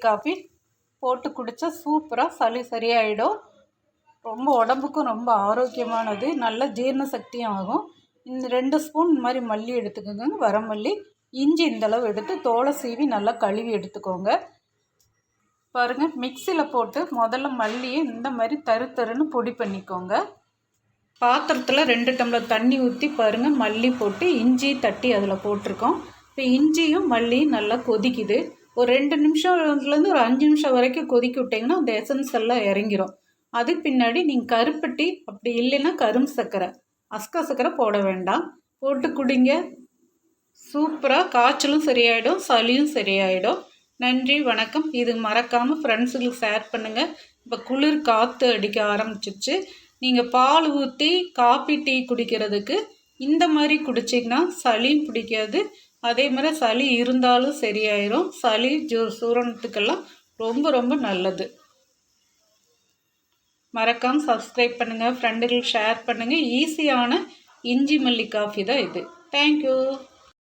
Coffee போட்டு குடித்தா சூப்பராக சளி சரியாயிடும். ரொம்ப உடம்புக்கும் ரொம்ப ஆரோக்கியமானது, நல்ல ஜீரண சக்தியும் ஆகும். இந்த 2 ஸ்பூன் இந்த மாதிரி மல்லி எடுத்துக்கோங்க, வரமல்லி. இஞ்சி இந்தளவு எடுத்து தோலை சீவி நல்லா கழுவி எடுத்துக்கோங்க. பாருங்கள், மிக்சியில் போட்டு முதல்ல மல்லியை இந்த மாதிரி தருன்னு பொடி பண்ணிக்கோங்க. பாத்திரத்தில் 2 டம்ளர் தண்ணி ஊற்றி பாருங்கள், மல்லி போட்டு இஞ்சி தட்டி அதில் போட்டிருக்கோம். இப்போ இஞ்சியும் மல்லியும் நல்லா கொதிக்குது. ஒரு 2 நிமிஷம்லேருந்து ஒரு 5 நிமிஷம் வரைக்கும் கொதிக்க விட்டிங்கன்னா அந்த எசன்ஸ் எல்லாம் இறங்கிரும். அதுக்கு பின்னாடி நீங்கள் கருப்பட்டி, அப்படி இல்லைன்னா கரும் சர்க்கரை, அஸ்கா சர்க்கரை போட வேண்டாம், போட்டு குடிங்க. சூப்பராக காய்ச்சலும் சரியாயிடும், சளியும் சரியாயிடும். நன்றி, வணக்கம். இது மறக்காமல் ஃப்ரெண்ட்ஸுங்களுக்கு ஷேர் பண்ணுங்கள். இப்போ குளிர் காற்று அடிக்க ஆரம்பிச்சிருச்சு. நீங்கள் பால் ஊற்றி காஃபி டீ குடிக்கிறதுக்கு இந்த மாதிரி குடிச்சிங்கன்னா சளியும் பிடிக்காது. அதே மாதிரி சளி இருந்தாலும் சரியாயிடும். சளி சூரணத்துக்கெல்லாம் ரொம்ப ரொம்ப நல்லது. மறக்காமல் சப்ஸ்கிரைப் பண்ணுங்கள், ஃப்ரெண்டுகளுக்கு ஷேர் பண்ணுங்கள். ஈஸியான இஞ்சி மல்லி காஃபி தான் இது. தேங்க்யூ.